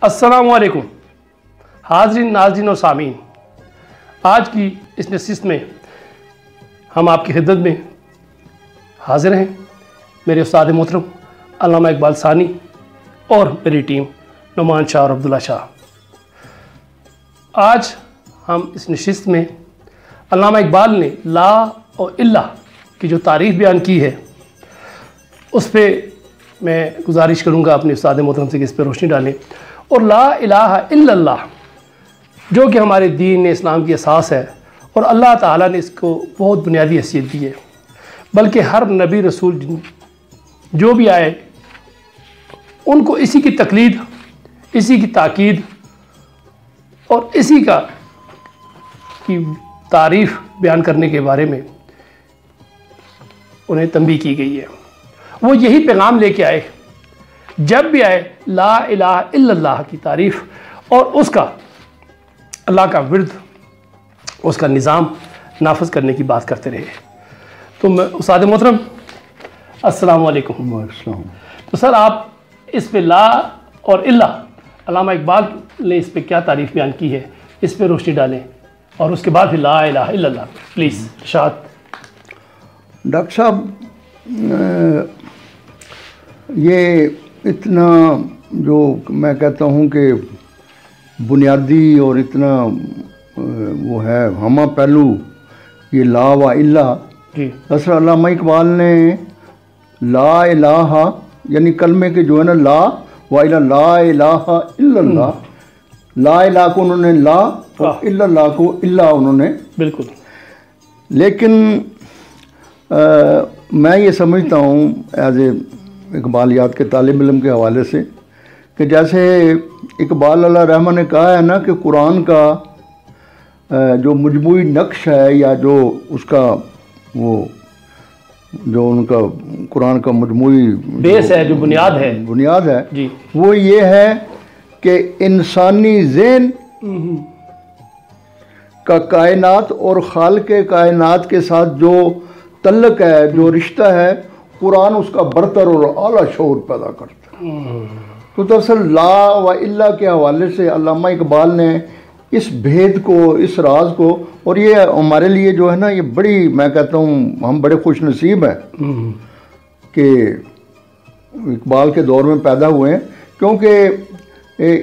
अस्सलामुअलैकुम हाज़रीन नाज़रीन और सामीन, आज की इस नशिस्त में हम आपकी खिदमत में हाज़िर हैं। मेरे उस्ताद मोहतरम अल्लामा इकबाल सानी और मेरी टीम नुमान शाह और अब्दुल्ला शाह। आज हम इस नशिस्त में अल्लामा इकबाल ने ला और इल्ला की जो तारीफ़ बयान की है उस पर मैं गुजारिश करूँगा अपने उस्ताद मोहतरम से कि इस पर रोशनी डालें। और ला इलाहा इल्लल्लाह जो कि हमारे दीन इस्लाम की असास है और अल्लाह ताला ने इसको बहुत बुनियादी हैसियत दी है, बल्कि हर नबी रसूल जो भी आए उनको इसी की तकलीद, इसी की ताकीद और इसी का की तारीफ़ बयान करने के बारे में उन्हें तंबीह की गई है। वो यही पैगाम लेके आए, जब भी आए ला इलाहा इल्लल्लाह की तारीफ़ और उसका अल्लाह का विर्द, उसका निज़ाम नाफज करने की बात करते रहे। तो मैं उस्ताद मोहतरम अस्सलामु अलैकुम। तो सर आप इस पे ला और इल्ला अल्लामा इकबाल ने इस पे क्या तारीफ़ बयान की है, इस पे रोशनी डालें और उसके बाद फिर ला इलाहा इल्लल्लाह प्लीज़ इरशाद। डॉक्टर साहब, ये इतना जो मैं कहता हूँ कि बुनियादी और इतना वो है हमा पहलू ये ला व इल्ला। दरअसल अल्लामा इकबाल ने ला इलाहा यानी कलमे के जो है ना ला व इल्ला, ला इलाहा इल्लल्लाह, ला इलाहा को उन्होंने ला और इल्लल्लाह को इल्ला उन्होंने। बिल्कुल। लेकिन मैं ये समझता हूँ एज ए इकबालियात के तालिब इल्म के हवाले से कि जैसे इकबाल अल्लाह रहमान ने कहा है ना कि कुरान का जो मजमूई नक्श है या जो उसका वो जो उनका कुरान का मजमूई बेस है, जो बुनियाद है जी, वो ये है कि इंसानी ज़हन का कायनात और खालिक़े कायनात के साथ जो तल्लुक़ है, जो रिश्ता है, कुरान उसका बरतर और आला शऊर पैदा करता है। तो दरअसल ला व इल्ला के हवाले से अल्लामा इकबाल ने इस भेद को, इस राज को, और ये हमारे लिए जो है ना ये बड़ी, मैं कहता हूँ हम बड़े खुश नसीब हैं कि इकबाल के दौर में पैदा हुए हैं, क्योंकि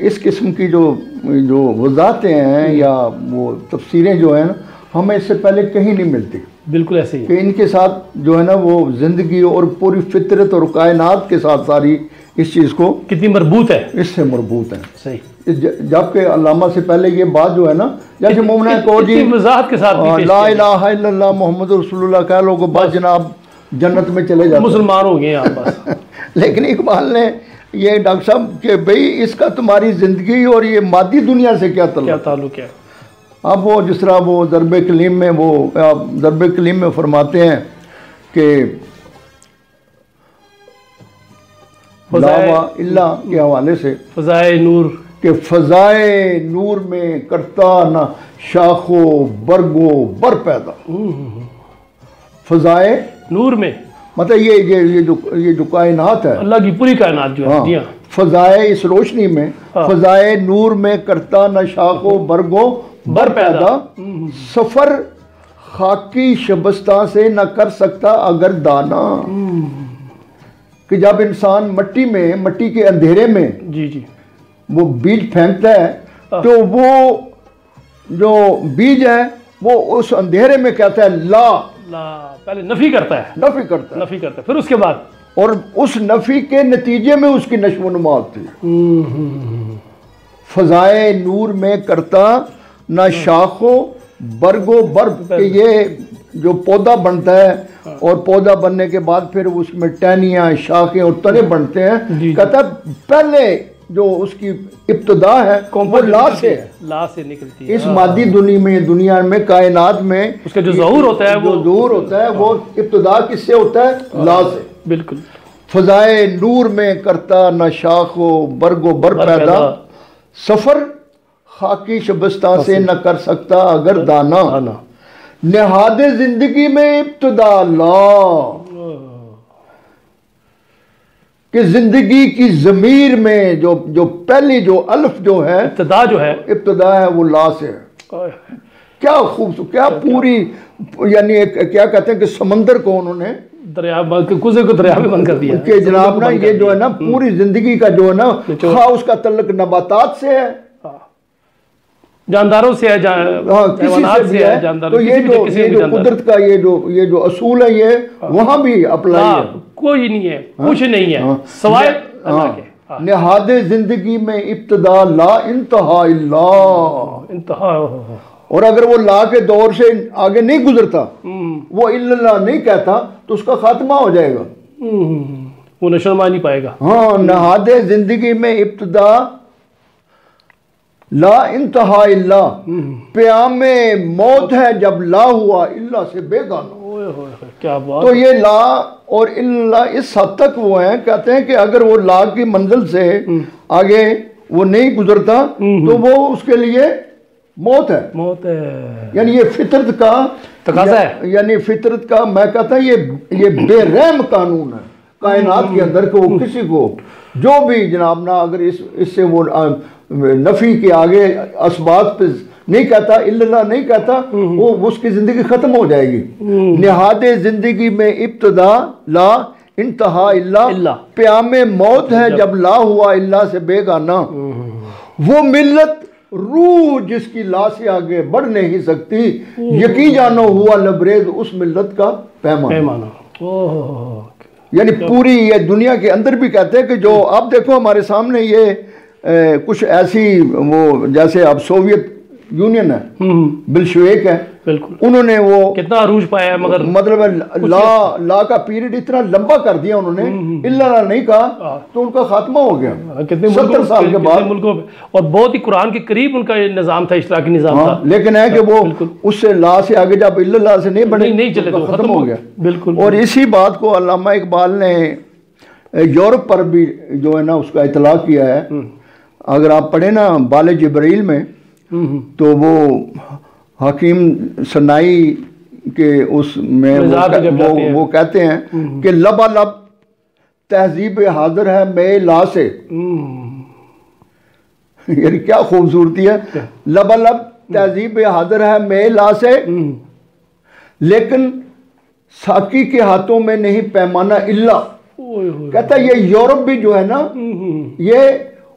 इस किस्म की जो वजाहतें हैं या वो तफसीरें जो हैं हमें इससे पहले कहीं नहीं मिलती। बिल्कुल ऐसे ही कि इनके साथ जो है ना वो ज़िंदगी और पूरी फितरत और कायनात के साथ सारी इस चीज़ को कितनी मरबूत है, इससे मरबूत है। सही। जबकि अल्लामा से पहले ये बात जो है ना, जैसे मोमना को जी वजाहत के साथ ला इलाहा इल्लल्लाह मोहम्मद रसूलुल्लाह कह लो बस जनाब जन्नत में चले जाते, मुसलमान हो गए आप बस। लेकिन इकबाल ने ये डॉक्टर साहब कि भाई इसका तुम्हारी ज़िंदगी और ये मादी दुनिया से क्या ताल्लुक़ है। अब वो जिस तरह वो ज़रब कलीम में ज़रब कलीम में फरमाते हैं कि ला व इल्ला के हवाले से फ़ज़ाए नूर के फ़ज़ाए नूर में करता ना शाखो बरगो बर पैदा। फ़ज़ाए नूर में मतलब ये जो कायनात है, अल्लाह की पूरी कायनात जो है, फ़ज़ाए इस रोशनी में, फ़ज़ाए नूर में करता ना शाखो बरगो बर पैदा, सफ़र खाकी शबस्ता से न कर सकता अगर दाना। कि जब इंसान मट्टी के अंधेरे में जी वो बीज फेंकता है तो वो जो बीज है वो उस अंधेरे में कहता है ला पहले नफ़ी करता है फिर उसके बाद, और उस नफ़ी के नतीजे में उसकी नश्व नुमा होती है। फ़ज़ाए नूर में करता ना शाखो बरगो बर्ग के ये जो पौधा बनता है और पौधा बनने के बाद फिर उसमें टहनियाँ, शाखें और तने बनते हैं। कहता पहले जो उसकी इब्तदा है वो ला से निकलती है। इस मादी दुनिया में कायनात में उसका जो ज़हूर होता है वो इब्तदा किससे होता है? ला से। बिल्कुल। फ़ज़ाए नूर में करता ना शाखो बरगो बर पैदा, सफ़र खाकी शबस्ता से न कर सकता अगर दाना, निहादे ज़िंदगी में इब्तदा ला। कि जिंदगी की ज़मीर में जो पहली जो अल्फ जो है, इब्तिदा है वो ला से है। क्या खूबसूरत, क्या पूरी, यानी क्या कहते हैं कि समंदर को उन्होंने दरिया कुएं को दरिया में बंद कर दिया कि जनाब ना ये जो है ना पूरी जिंदगी का जो है ना खा उसका तल्लुक नबातात से है, जानदारों से है, हैवानात से है, जानदारों, तो ये जो कुदरत का ये जो असूल है ये वहां भी अप्लाई है। कोई नहीं है, कुछ नहीं है सवाए अल्लाह के। निहादे जिंदगी में इब्तिदा ला इंतहा इल्ला, इंतहा, और अगर वो ला के दौर से आगे नहीं गुजरता, वो इल्ला नहीं कहता, तो उसका खात्मा हो जाएगा, वो नशरमा नहीं पाएगा। हाँ, नहादे जिंदगी में इब्तिदा ला इंतहा इल्ला, प्यामे मौत है जब ला हुआ इल्ला से बेगाना। क्या बात। तो ये ला और इल्ला इस हद तक वो है, कहते हैं कि अगर वो ला की मंजिल से आगे वो नहीं गुजरता तो वो उसके लिए मौत है, मौत है। यानी ये फितरत का तकाज़ा है, यानी फितरत का, मैं कहता हूँ ये बेरहम कानून है कायनात के अंदर को किसी को जो भी जनाब ना अगर इससे वो नफी के आगे असबात पे नहीं कहता, इल्ला नहीं कहता, वो उसकी जिंदगी खत्म हो जाएगी। निहादे जिंदगी में इब्तिदा ला इंतहा इल्ला, प्यामे मौत है जब ला हुआ इल्ला से बेगाना। वो मिल्लत रूह जिसकी ला से आगे बढ़ नहीं सकती, यकीन जानो हुआ लबरेज उस मिल्लत का पैमाना। यानी पूरी ये दुनिया के अंदर भी कहते हैं कि जो आप देखो हमारे सामने ये कुछ ऐसी वो जैसे अब सोवियत यूनियन है, बिल्शेविक है, बिल्कुल, उन्होंने वो कितना अरूज पाया, मगर मतलब ला का पीरियड इतना लंबा कर दिया उन्होंने, इल्ला नहीं कहा तो उनका खात्मा हो गया कितने 70 साल के बाद मुल्कों में, और बहुत ही कुरान के करीब उनका निजाम था, इश्तराकी निजाम था। लेकिन है कि वो उससे ला से आगे जब इल्ला से नहीं बढ़े नहीं चले तो खत्म हो गया। बिल्कुल। और इसी बात को अल्लामा इकबाल ने यूरोप पर भी जो है ना उसका इतलाक किया है। अगर आप पढ़े ना बाले जिब्रील में, तो वो हकीम सनाई के उसमें वो कहते हैं कि लबालब तहजीब हाजिर है मैं ला से, यानी क्या खूबसूरती है, लबालब तहजीब हाजिर है मैं ला से, लेकिन साकी के हाथों में नहीं पैमाना इल्ला। कहता है ये यूरोप भी जो है ना ये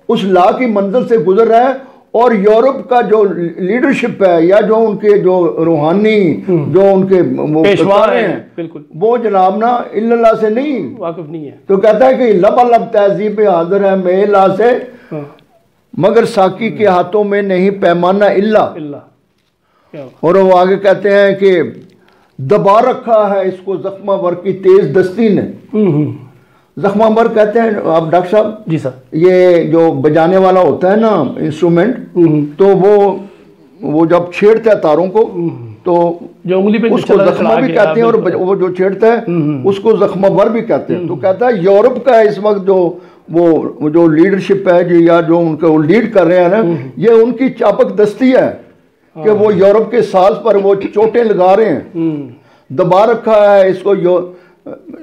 उस ला की मंजिल से गुजर रहा है, और यूरोप का जो लीडरशिप है या जो उनके जो रूहानी जो उनके पेशवा हैं, बिल्कुल, वो जनाब ना इल्ला से नहीं वाकिफ नहीं है। तो कहता है कि लब तहजीब हाजिर है मैं ला से, मगर साकी के हाथों में नहीं पैमाना इल्ला। और वो आगे कहते हैं कि दबा रखा है इसको जख्मा वर की तेज दस्ती ने। जख्मा वर कहते हैं आप डॉक्टर साहब जी सर, ये जो बजाने वाला होता है ना इंस्ट्रूमेंट, तो वो जब छेड़ता है तारों को तो जो उंगली पे उसको जख्मा भी कहते हैं, और वो जो छेड़ता है उसको जख्मा वर भी कहते हैं। तो कहता है यूरोप का इस वक्त जो लीडरशिप है जी, या जो उनको लीड कर रहे हैं ना, ये उनकी चापक दस्ती है कि वो यूरोप के साज पर वो चोटें लगा रहे हैं। दबा रखा है इसको,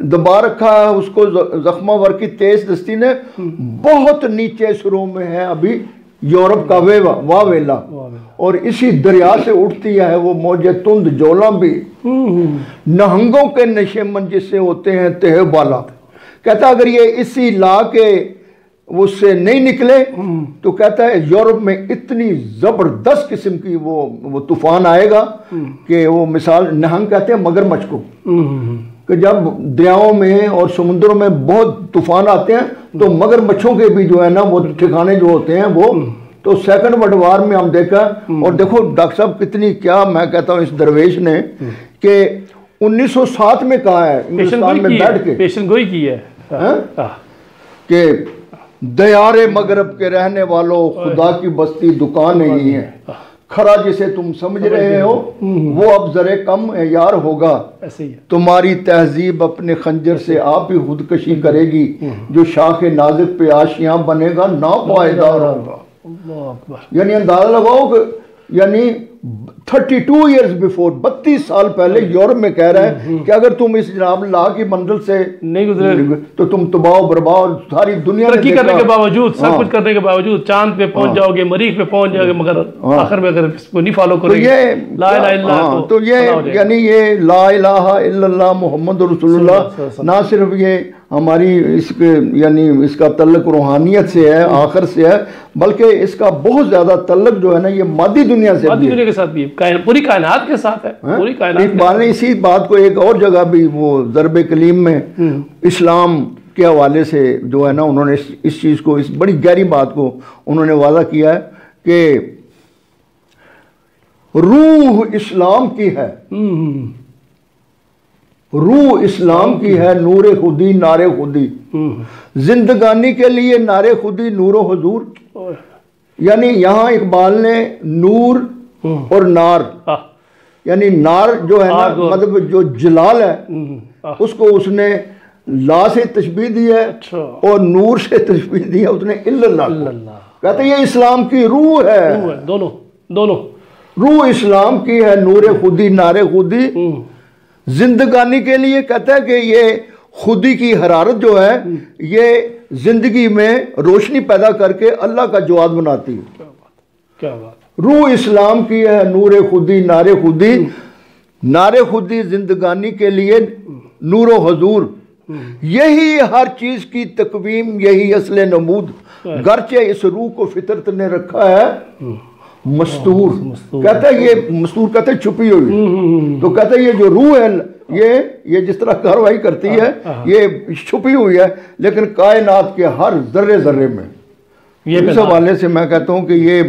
दबा रखा है उसको जख्मा वर की तेज दस्ती ने, बहुत नीचे सुरों में है अभी यूरोप का वावेला, और इसी दरिया से उठती है वो मौजे तुंद जोला भी, नहंगों के नशे मन जिससे होते हैं तेह बाला। कहता अगर ये इसी ला के उससे नहीं निकले तो कहता है यूरोप में इतनी जबरदस्त किस्म की वो तूफान आएगा कि वो मिसाल नहंग कहते हैं मगरमच्छ को, कि जब दरियाओं में और समुद्रों में बहुत तूफान आते हैं तो मगरमच्छों के भी जो है ना वो ठिकाने जो होते हैं वो, तो सेकंड वर्ल्ड वार में हम देखा। और देखो डॉक्टर साहब कितनी, क्या मैं कहता हूँ इस दरवेश ने कि 1907 में कहा है हिंदुस्तान में बैठ के पेशन गोई की है कि दयारे मगरब के रहने वालों खुदा की बस्ती दुकान नहीं है, खरा जिसे तुम समझ रहे हो वो अब जरे कम है यार होगा, ऐसे ही है। तुम्हारी तहजीब अपने खंजर से आप ही खुदकशी करेगी, जो शाख नाजिक पे आशियां बनेगा ना पायदार होगा। यानी अंदाजा लगाओ कि यानी 32 ईयर्स बिफोर, 32 साल पहले यूरोप में कह रहा है कि अगर तुम इस जनाब ला की मंजिल से नहीं गुजरे तो तुम तबाह बर्बाद, सारी दुनिया तरक्की करने के बावजूद, सब कुछ करने के बावजूद चांद पे पहुंच जाओगे, मरीख पे पहुंच जाओगे, मगर आखिर में अगर इसको नहीं फॉलो करोगे तो ये ला इलाहा इल्लल्लाह, तो ये यानी ये ला इलाहा इल्लल्लाह मुहम्मद रसूलुल्लाह ना सिर्फ ये हमारी इसके यानी इसका तल्लुक रूहानियत से है, आखिर से है, बल्कि इसका बहुत ज्यादा तल्लुक जो है ना ये मादी दुनिया से, मादी दुनिया के साथ भी, पूरी कायनात के साथ है, पूरी कायनात। इकबाल ने इसी बात को एक और जगह भी वो ज़र्ब कलीम में इस्लाम के हवाले से जो है ना उन्होंने इस चीज़ को, इस बड़ी गहरी बात को उन्होंने वादा किया है कि रूह इस्लाम की है, रूह इस्लाम की है, नूरे खुदी नारे खुदी, जिंदगानी के लिए नारे खुदी नूरो हुजूर। यानी यहाँ इकबाल ने नूर और नार, यानी नार जो है ना मतलब जो जलाल है उसको उसने ला से तशबीह दी है और नूर से तशबीह दी है उसने इल्लल्लाह। कहते हैं ये इस्लाम की रूह है, दोनों दोनों रूह इस्लाम की है, नूरे खुदी नारे खुदी, जिंदगानी के लिए कहता है कि ये खुदी की हरारत जो है ये जिंदगी में रोशनी पैदा करके अल्लाह का जवाब बनाती है। क्या बात। रूह इस्लाम की है, नूरे खुदी नारे खुदी, नारे खुदी जिंदगानी के लिए नूरो हजूर, यही हर चीज की तकवीम, यही असले नमूद, गर्चे इस रूह को फितरत ने रखा है मस्तूर। कहता है ये मस्तूर कहते छुपी हुई, तो कहता है ये जो रूह है ये जिस तरह कार्रवाई करती है ये छुपी हुई है, लेकिन कायनात के हर जर्रे जर्रे में। इस हवाले से मैं कहता हूँ कि ये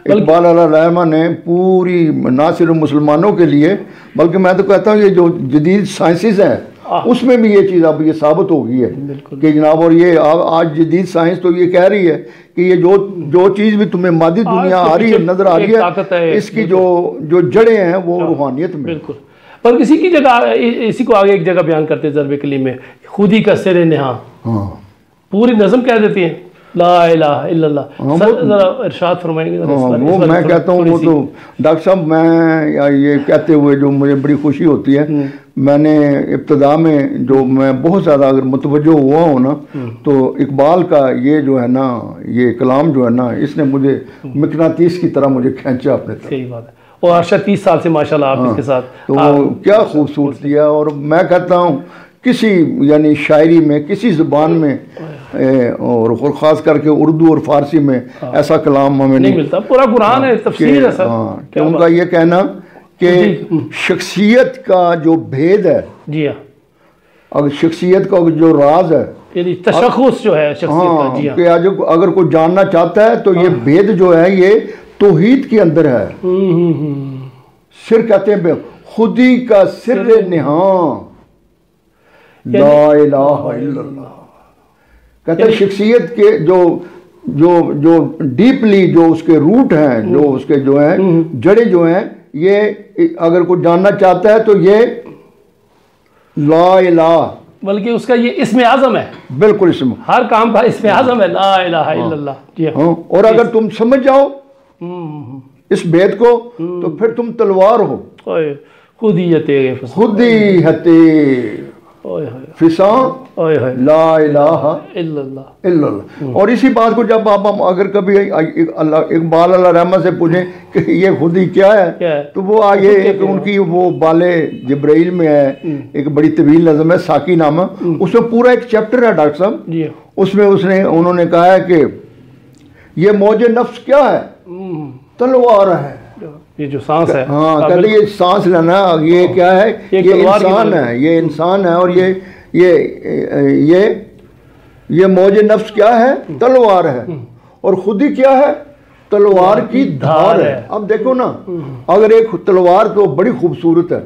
इकबाल रहमान ने पूरी ना सिर्फ मुसलमानों के लिए बल्कि मैं तो कहता हूँ ये जो जदीद साइंसेस हैं उसमें भी ये चीज़ अब ये साबित हो गई है कि जनाब, और ये आज जदीद साइंस तो ये कह रही है कि ये जो चीज़ भी तुम्हें मादी दुनिया आ रही है, नजर आ रही है, इसकी जो जड़ें हैं वो रूहानियत में। बिल्कुल। पर किसी की जगह इसी को आगे एक जगह बयान करते हैं ज़र्ब कलीम में, खुदी का सिर नेहा, पूरी नज़म कह देती है ला इलाहा इल्लल्लाह। जरा इरशाद फरमाएंगे वो मैं कहता हूँ वो तो डॉक्टर साहब मैं ये कहते हुए जो मुझे बड़ी खुशी होती है, मैंने इब्तदा में जो मैं बहुत ज़्यादा अगर मुतवज्जो हुआ हूँ ना तो इकबाल का ये जो है ना ये कलाम जो है ना इसने मुझे मिकनातीस की तरह मुझे खींचा अपने तरफ। सही बात है। और अर्शद 30 साल से माशाल्लाह आप इसके साथ, तो वो क्या खूबसूरती है। और मैं कहता हूँ किसी यानी शायरी में किसी ज़ुबान में और ख़ास करके उर्दू और फारसी में ऐसा कलाम हमें नहीं मिलता। पूरा कुरान है, तफसीर है सर। कि उनका ये कहना कि शख्सियत का जो भेद है, जी हाँ, अगर शख्सियत का जो राज है, तशख़्ख़ुस जो है शख्सियत का, जी हाँ, कि आज अगर कोई जानना चाहता है तो ये भेद जो है ये तौहीद के अंदर है। सिर कहते हैं खुदी का सिर निहां ला इलाहा इल्लल्लाह। कहते हैं शख्सियत के जो डीपली जो उसके रूट हैं, जो उसके जो हैं जड़े जो हैं, ये अगर कोई जानना चाहता है तो ये ला इलाहा, बल्कि उसका ये इस्म आज़म है। बिल्कुल इसमें हर काम का इस्म आज़म है ला इलाहा इल्लल्लाह। जी हाँ। और अगर तुम समझ जाओ इस भेद को तो फिर तुम तलवार हो। खुदी फिसा ला इलाहा इल्लल्लाह। और इसी बात को जब आप अगर कभी इकबाल अल्लाह रहमत से पूछें कि ये खुदी क्या है तो वो आगे एक उनकी वो बाले जिब्राइल में है, एक बड़ी तवील नज़म है साकी नामा, उसमें पूरा एक चैप्टर है डॉक्टर साहब, उसमें उन्होंने कहा है कि ये मौजे नफ्स क्या है, तलवार है, ये जो सांस है। हाँ, कहते ये सांस लेना, ये क्या है, ये इंसान है, ये इंसान है। और ये मौजे नफ्स क्या है, तलवार है। और खुदी क्या है, तलवार की धार है। अब देखो ना, अगर एक तलवार तो बड़ी खूबसूरत है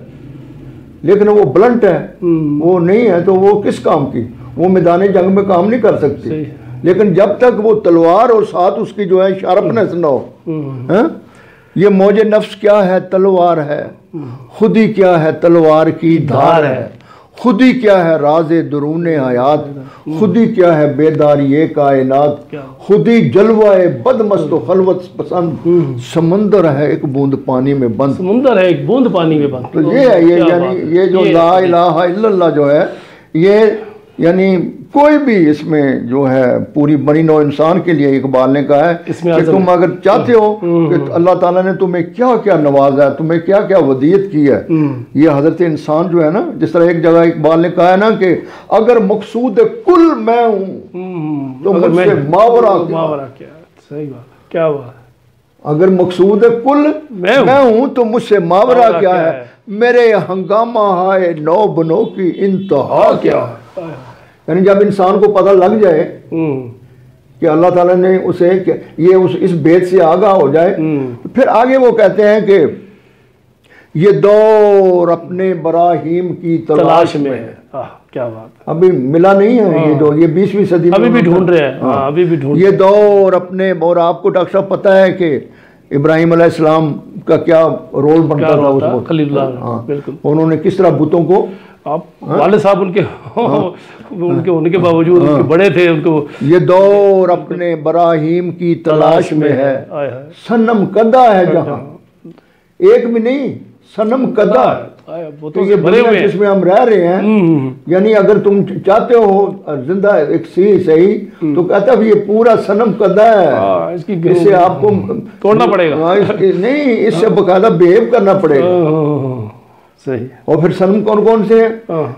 लेकिन वो ब्लंट है, वो नहीं है, तो वो किस काम की, वो मैदान जंग में काम नहीं कर सकती। लेकिन जब तक वो तलवार और साथ उसकी जो है शार्पनेस ना हो। ये मौजे नफ्स क्या है, तलवार है, खुदी क्या है, तलवार की धार है। खुद ही क्या है राज़े दरूने हयात, खुद ही क्या है बेदारी ये कायनात, खुद ही जलवाए बदमस्त व खलवत पसंद, समंदर है एक बूंद पानी में बंद। समंदर है एक बूंद पानी में बंद। तो ये है, ये यानी ये जो ला इलाहा इल्लल्लाह जो है, ये यानी कोई भी इसमें जो है पूरी बनी नौ इंसान के लिए इकबाल ने कहा है कि तुम अगर चाहते हो कि अल्लाह ताला ने तुम्हें क्या क्या नवाजा है, तुम्हें क्या क्या वदीयत की है, ये हजरत इंसान जो है ना, जिस तरह एक जगह इकबाल ने कहा है ना कि अगर मकसूद कुल मैं हूँ तो मुझसे मावरा क्या। सही बात, क्या बात। अगर मकसूद कुल मैं हूँ तो मुझसे मावरा क्या है, मेरे हंगामा हाय नौ बनो की इंतहा क्या है। यानी जब इंसान को पता लग जाए कि अल्लाह ताला ने उसे ये इस भेद से आगाह हो जाए, तो फिर आगे वो कहते हैं कि ये दौर अपने बराहीम की तलाश में है। क्या बात, अभी मिला नहीं है। ये जो ये 20वीं सदी में अभी भी ढूंढ रहे हैं। अभी भी ढूंढ ये दौर अपने। और आपको डॉक्टर साहब पता है कि इब्राहिम अलैहिस्सलाम का क्या रोल बनता था उस वक्त। बिल्कुल। उन्होंने किस तरह बुतों को, आप वाले साहब उनके होने के बावजूद उनके बड़े थे, उनको ये दौर अपने बराहीम की तलाश में है, सनम कदा है जहां, एक भी नहीं सनम कदा। तो ये बड़े हुए जिसमें हम रह रहे हैं, यानी अगर तुम चाहते हो जिंदा एक सही तो कहता है ये पूरा सनम कदा है, इससे आपको तोड़ना पड़ेगा। नहीं, इससे बकायदा बिहेव करना पड़ेगा। सही। और फिर सनम कौन कौन से हैं?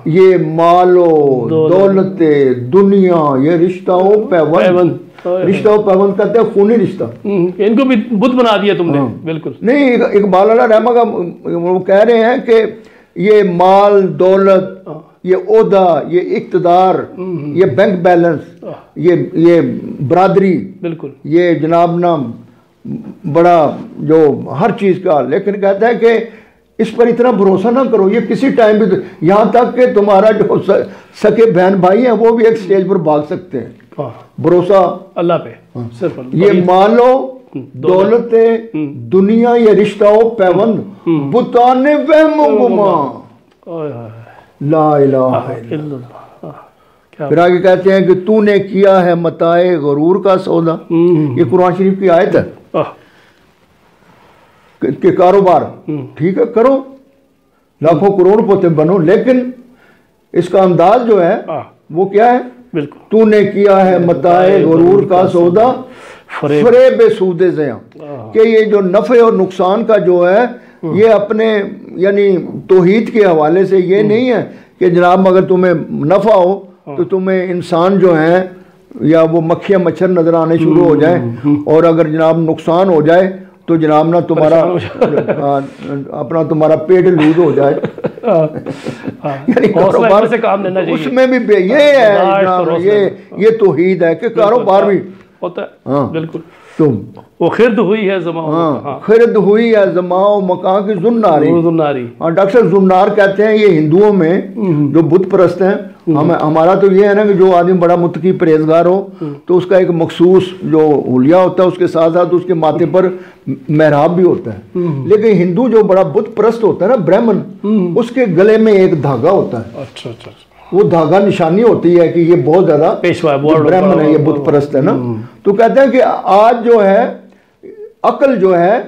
ये मालो दौलते दुनिया, ये रिश्ताओं पैबंद। रिश्ताओं पैबंद कहते हैं खूनी रिश्ता। इनको भी बुत बना दिया तुमने। बिल्कुल नहीं, इकबाल रहमा का वो कह रहे हैं कि ये माल दौलत, ये ओहदा, ये इक्तदार, ये बैंक बैलेंस, ये बरादरी, बिल्कुल, ये जनाब नाम बड़ा जो हर चीज का। लेकिन कहता है कि इस पर इतना भरोसा ना करो, ये किसी टाइम भी, यहाँ तक कि तुम्हारा जो सके बहन भाई है वो भी एक स्टेज पर भाग सकते हैं। भरोसा अल्लाह पे सिर्फ। ये मालो दौलते दुनिया, ये रिश्ताओं पैबंद, बुताने वहमो गुमा, ला इलाहा इल्लल्लाह। फिर आगे कहते हैं कि तूने किया है मताए गरूर का सौदा। ये कुरान शरीफ की आयत है कि कारोबार ठीक है करो, लाखों करोड़पति बनो, लेकिन इसका अंदाज जो है वो क्या है? बिल्कुल, तूने किया है मताए गरूर का सौदा, फरेब सूदे ज़िया, कि ये जो नफ़े और नुकसान का जो है ये अपने यानी तौहीद के हवाले से ये नहीं है कि जनाब अगर तुम्हें नफ़ा हो तो तुम्हें इंसान जो है या वो मक्खियाँ मच्छर नजर आने शुरू हो जाए, और अगर जनाब नुकसान हो जाए तो जनाब ना तुम्हारा अपना तुम्हारा पेट लूज हो जाए। यानी कारोबार से काम लेना चाहिए। उसमें भी ये है, ये तौहीद है कि कारोबार भी होता है। बिल्कुल। तुम वो खिरद हुई है जमाओ, खिरद हुई है जमाओ मकान की जुन्नारी। हाँ, डॉक्टर जुन्नार कहते हैं ये हिंदुओं में जो बुत परस्त हैं। हमारा तो ये है ना कि जो आदमी बड़ा मुत्तकी परहेजगार हो तो उसका एक मखसूस जो हुलिया होता है, उसके साथ साथ उसके माथे पर मेहराब भी होता है। लेकिन हिंदू जो बड़ा बुत परस्त होता है ना, ब्राह्मण, उसके गले में एक धागा होता है। अच्छा अच्छा। वो धागा निशानी होती है कि ये बहुत ज्यादा पेशवा ब्राह्मण है, ये बुत परस्त है ना। तो कहते हैं कि आज जो है अकल जो है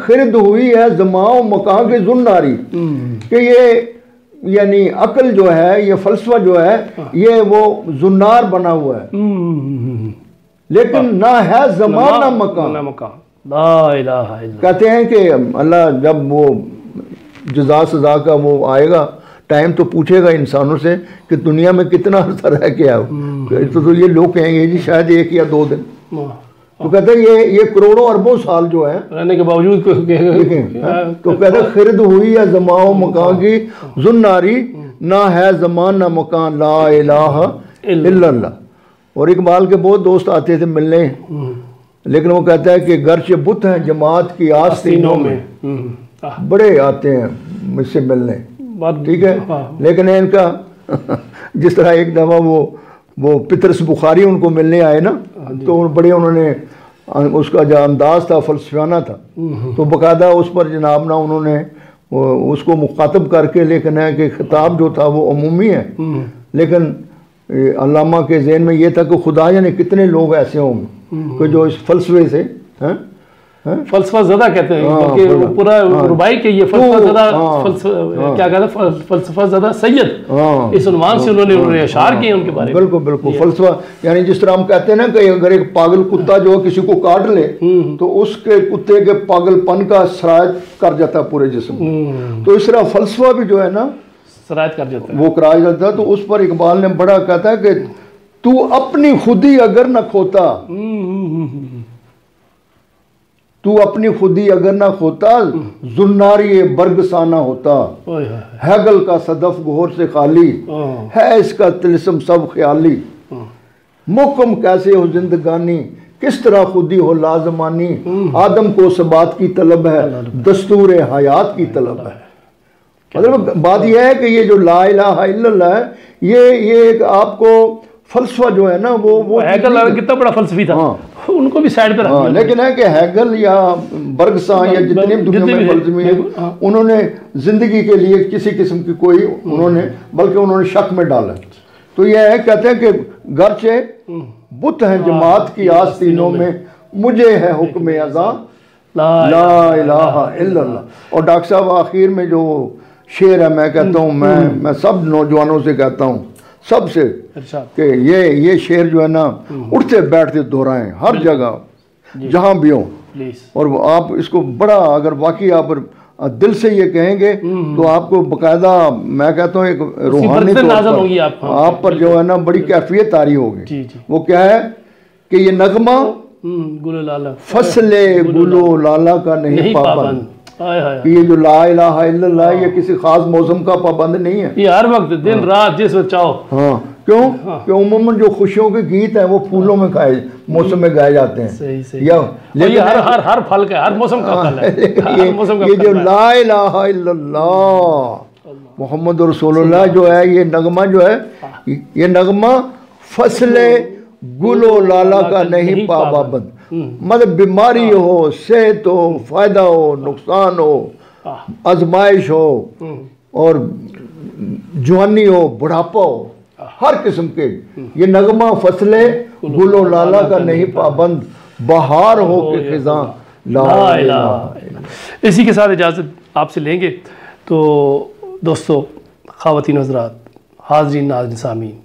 खिरद हुई है जमाओ मकान की जुन्नारी, कि ये यानी अकल जो है, ये फलसफा जो है, ये वो जुन्नार बना हुआ है, लेकिन ना है जमान ना मकान। कहते हैं कि अल्लाह जब वो जज़ा सज़ा का वो आएगा टाइम तो पूछेगा इंसानों से कि दुनिया में कितना अर्सा रह के आओ। तो ये लोग कहेंगे जी शायद 1 या 2 दिन। तो कहते हैं ये करोड़ों अरबों साल जो है रहने के बावजूद तो कहते हैं खिरद हुई है जमाओ मकान की जुन्नारी, ना है जमान ना मकान, ला इलाहा इल्लल्लाह। और इकबाल के बहुत दोस्त आते थे मिलने, लेकिन वो कहता है कि गर्चे बुत हैं जमात की आस्तीनों में, बड़े आते हैं मुझसे मिलने, ठीक है। लेकिन इनका जिस तरह एक दफा वो पितरस बुखारी उनको मिलने आए ना, तो बड़े उन्होंने उसका जो अंदाज था फलसफाना था, तो बाकायदा उस पर जनाब ना उन्होंने उसको मुखातब करके, लेकिन है कि खिताब जो था वो अमूमी है। लेकिन अल्लामा के ज़हन में ये था कि खुदा जाने कितने लोग ऐसे होंगे कि जो इस फलसफे से फलसफा ज़दा कहते हैं, बल्कि पूरा रुबाई के ये फलसफा ज़दा, क्या कहते हैं, फलसफा ज़दा सैयद, इस उन्वान से उन्होंने अशार किए उनके बारे में। बिल्कुल बिल्कुल, फलसफा यानी जिस तरह हम कहते हैं ना कि अगर एक पागल कुत्ता जो किसी को काट ले तो उसके कुत्ते के पागलपन का सरायत कर जाता है पूरे जिस्म, तो इस तरह फलसफा भी जो है ना सरायत कर जाता है, वो कराया जाता है। तो उस पर इकबाल ने बड़ा कहता है कि तू अपनी खुदी अगर न खोता, तू अपनी खुदी अगर ना खोता, जुन्नारी बर्गसाना होता, हैगल का सदफ घोर से खाली है, इसका तिलस्म सब ख्याली, मुकम कैसे हो जिंदगानी, किस तरह खुदी हो लाजमानी, आदम को सबात की तलब है, दस्तूर हयात की तलब है। मतलब बात यह है कि ये जो ला इलाहा इल्लल्लाह है, ये एक आपको फलसफा जो है ना वो हैगल कितना बड़ा फलसफी था, उनको भी साइड पे रख दिया। लेकिन है कि हैगल या बर्गसा या जितने भी दुनिया में फलसफे हैं, उन्होंने जिंदगी के लिए किसी किस्म की कोई बल्कि उन्होंने शक में डाला। तो यह है, कहते हैं कि गर्चे बुत हैं जमात की आस्तीनों में, मुझे है हुक्म अज़ा ला इलाहा इल्लल्लाह। और डॉक्टर साहब आखिर में जो शेर है, मैं कहता हूँ, मैं सब नौजवानों से कहता हूँ, सबसे, कि ये शेर जो है ना उठते बैठते दोहराएं हर जगह जहाँ भी हो। और आप इसको बड़ा, अगर वाकई आप दिल से ये कहेंगे तो आपको बकायदा, मैं कहता हूँ, एक रूहानी तौर पर आप पर जो है ना बड़ी कैफियत तारी होगी। वो क्या है कि ये नगमा फसले गुलो लाला का नहीं पाबंद, ये जो ला इलाहा इल्लल्लाह ये किसी खास मौसम का पाबंद नहीं है, ये हर वक्त दिन रात जिस वक्त चाहो। क्यों? कि उम्मूमन जो खुशियों के गीत हैं वो फूलों में गाए, मौसम में गाए जाते हैं। सही। या लेकिन हर फल का, हर मौसम का फल है। ये जो ला इलाहा इल्लल्लाह मोहम्मद रसूलुल्लाह जो है, ये नगमा जो है, ये नगमा फसले गुलो लाला का नहीं पाबंद। मतलब बीमारी हो, सेहत हो, फायदा हो, नुकसान हो, आजमाइश हो, और जवानी हो, बुढ़ापा हो, हर किस्म के, ये नगमा फसले गुलो लाला का नहीं पाबंद, बहार हो के खिज़ां ला इलाहा। इसी के साथ इजाज़त आपसे लेंगे। तो दोस्तों, ख़वातीन हज़रात, हाज़रीन नाज़रीन सामीन,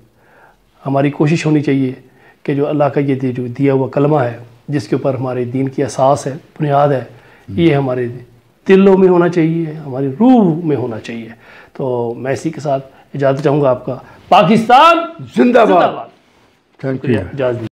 हमारी कोशिश होनी चाहिए कि जो अल्लाह का ये जो दिया हुआ कलमा है, जिसके ऊपर हमारे दीन की असास है, बुनियाद है, ये हमारे दिलों में होना चाहिए, हमारी रूह में होना चाहिए। तो मैं इसी के साथ इजाज़त चाहूँगा आपका। पाकिस्तान जिंदाबाद। Thank you. इजाज़त।